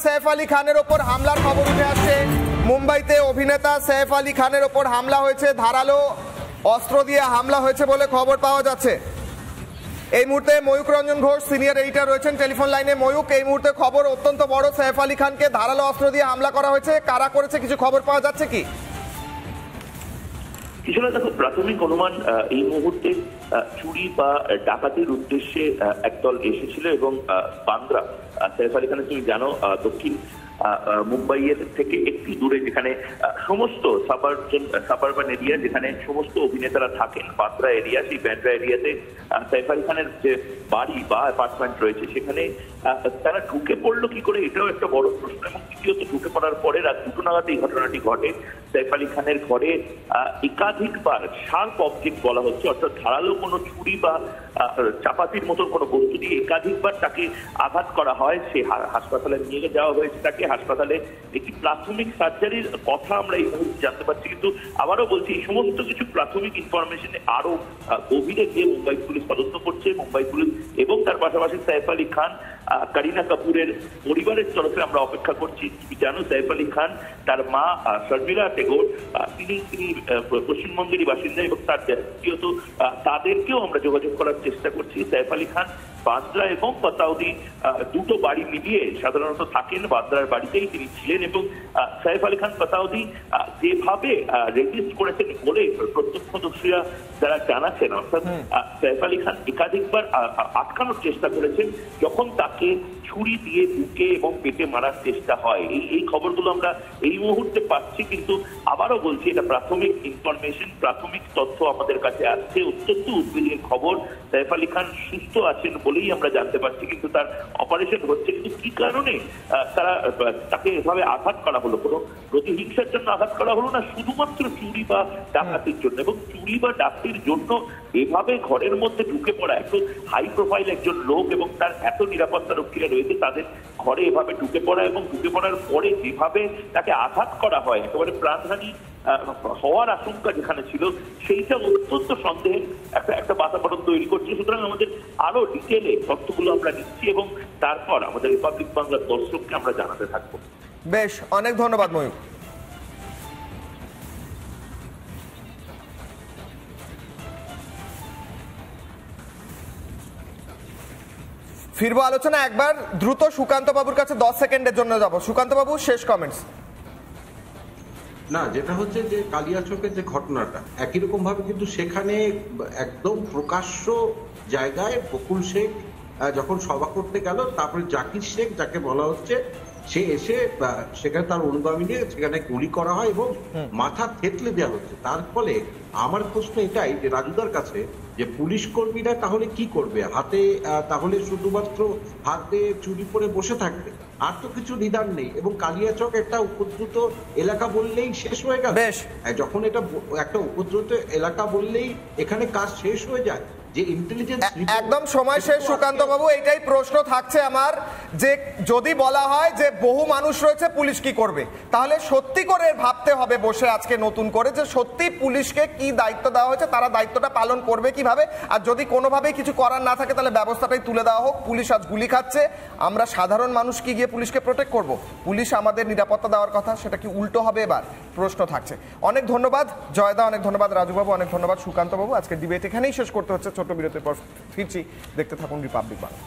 সৈফ আলী খানের ওপর হামলার খবর উঠে আসছে। মুম্বাইতে অভিনেতা সৈফ আলী খানের ওপর হামলা হয়েছে, ধারালো অস্ত্র দিয়ে হামলা হয়েছে বলে খবর পাওয়া যাচ্ছে। এই মুহূর্তে ময়ূক রঞ্জন ঘোষ সিনিয়র এডিটর রয়েছেন টেলিফোন লাইনে। ময়ূক, এই মুহূর্তে খবর অত্যন্ত বড়, সৈফ আলী খানকে ধারালো অস্ত্র দিয়ে হামলা করা হয়েছে, কারা করেছে কিছু খবর পাওয়া যাচ্ছে কি? কিছুটা দেখো, প্রাথমিক অনুমান এই মুহূর্তে চুরি বা ডাকাতির উদ্দেশ্যে একদল এসেছিল এবং বান্দ্রা, সৈফ আলী খানের তুমি জানো দক্ষিণ মুম্বাইয়ের থেকে একটু দূরে, যেখানে সমস্ত সাবারবান এরিয়া, যেখানে সমস্ত অভিনেতারা থাকেন, বান্দ্রা এরিয়া, সেই বান্দ্রা এরিয়াতে সৈফ আলী খানের যে বাড়ি বা অ্যাপার্টমেন্ট রয়েছে সেখানে তারা ঢুকে পড়লো কি করে, এটাও একটা বড় প্রশ্ন। এবং দ্বিতীয়ত, ঢুকে পড়ার পরে রাত 2টো নাগাদ এই ঘটনাটি ঘটে। সৈফ আলী খানের ঘরে একাধিকবার শার্প অবজেক্ট বলা হচ্ছে, অর্থাৎ ধারালো কোনো ছুরি বা চাপাতির মতন কোনো বস্তু দিয়ে একাধিকবার তাকে আঘাত করা হয়। সে হাসপাতালে নিয়ে যাওয়া হয়েছে, তাকে হাসপাতালে একটি প্রাথমিক সার্জারির কথা আমরা এই মুহূর্তে জানতে পারছি। কিন্তু আবারও বলছি, এই সমস্ত কিছু প্রাথমিক ইনফরমেশনে আরো গভীরে গিয়ে মুম্বাই পুলিশ তদন্ত করছে। মুম্বাই পুলিশ এবং তার পাশাপাশি সৈফ আলী খান, করিনা কাপুরের পরিবারের তরফে আমরা অপেক্ষা করছি। তুমি জানো, সৈফ আলী খান, তার মা শর্মিলা টেগোর, তিনি পশ্চিমবঙ্গেরই বাসিন্দা এবং তার দ্বিতীয়ত তাদেরকেও আমরা যোগাযোগ করার চেষ্টা করছি। সৈফ আলী খান বান্দ্রা এবং পাতাউদি দুটো বাড়ি মিলিয়ে সাধারণত থাকেন, বান্দ্রার বাড়িতেই তিনি ছিলেন। এবং সৈফ আলী খান পাতাউদি যেভাবে রেজিস্ট করেছেন বলে প্রত্যক্ষদর্শীরা যারা জানাচ্ছেন, অর্থাৎ সৈফ আলী খান একাধিকবার আটকানোর চেষ্টা করেছেন যখন তাকে ছুরি দিয়ে বুকে এবং পেটে মারার চেষ্টা হয়। এই খবরগুলো আমরা এই মুহূর্তে পাচ্ছি, কিন্তু আবারও বলছি, এটা প্রাথমিক ইনফরমেশন, প্রাথমিক তথ্য আমাদের কাছে আসছে। অত্যন্ত উদ্বেগের খবর। সৈফ আলী খান সুস্থ আছেন বলেই আমরা জানতে পারছি, কিন্তু তার অপারেশন হচ্ছে। কিন্তু কি কারণে তাকে এভাবে আঘাত করা হলো? কোনো প্রতিহিংসার জন্য আঘাত করা হলো না, শুধুমাত্র চুরি বা ডাকাতির জন্য। এবং চুরি বা ডাকাতির জন্য এভাবে ঘরের মধ্যে ঢুকে পড়া, একটু হাই প্রোফাইল একজন লোক এবং তার এত নিরাপত্তা রক্ষীরা রয়েছে, তাদের ঘরে এভাবে ঢুকে পড়া এবং ঢুকে পড়ার পরে যেভাবে তাকে আঘাত করা হয়, একেবারে প্রাণহানি হওয়ার আশঙ্কা যেখানে ছিল, সেইটা অত্যন্ত সন্দেহের একটা বাতাবরণ তৈরি করছে। সুতরাং আমাদের আরো ডিটেলে তথ্যগুলো আমরা নিচ্ছি এবং তারপর আমাদের রিপাবলিক বাংলার দর্শককে আমরা জানাতে থাকবো। বেশ, অনেক ধন্যবাদ ময়ূক। ফিরবো আলোচনা, একবার দ্রুত সুকান্ত বাবুর কাছে 10 সেকেন্ডের জন্য যাব। সুকান্ত বাবু, শেষ কমেন্টস। না, যেটা হচ্ছে যে কালিয়াচকের যে ঘটনাটা, একই রকম ভাবে কিন্তু সেখানে একদম প্রকাশ্য জায়গায় বকুল শেখ যখন সভা করতে গেল, তারপরে জাকির শেখ যাকে বলা হচ্ছে, সে এসে সেখানে তার অনুগামী নিয়ে সেখানে গুলি করা হয় এবং মাথা থেতলে দেওয়া হচ্ছে। তার ফলে আমার প্রশ্ন এটাই যে রাজুদার কাছে, যে পুলিশ কর্মীরা তাহলে কি করবে? হাতে তাহলে শুধুমাত্র হাতে চুরি পরে বসে থাকবে, আর তো কিছু নিদান নেই। এবং কালিয়াচক একটা উপদ্রুত এলাকা বললেই শেষ হয়ে গেল। যখন এটা একটা উপদ্রুত এলাকা বললেই এখানে কাজ শেষ হয়ে যায়। একদম সময় শেষ সুকান্ত বাবু, এটাই প্রশ্ন থাকছে আমার, যে যদি বলা হয় যে বহু মানুষ রয়েছে, পুলিশ কি করবে, তাহলে সত্যি করে ভাবতে হবে বসে আজকে নতুন করে, যে সত্যি পুলিশকে কি দায়িত্ব দেওয়া হয়েছে, তারা দায়িত্বটা পালন করবে কিভাবে। আর যদি কোনোভাবেই কিছু করার না থাকে, তাহলে ব্যবস্থাটাই তুলে দেওয়া হোক। পুলিশ আজ গুলি খাচ্ছে, আমরা সাধারণ মানুষ কি গিয়ে পুলিশকে প্রোটেক্ট করব? পুলিশ আমাদের নিরাপত্তা দেওয়ার কথা, সেটা কি উল্টো হবে? এবার প্রশ্ন থাকছে। অনেক ধন্যবাদ জয়দা, অনেক ধন্যবাদ রাজুবাবু, অনেক ধন্যবাদ সুকান্ত বাবু। আজকে ডিবেট এখানেই শেষ করতে হচ্ছে, ছোট বিরতির পর ফিরছি। দেখতে থাকুন রিপাবলিক বাংলা।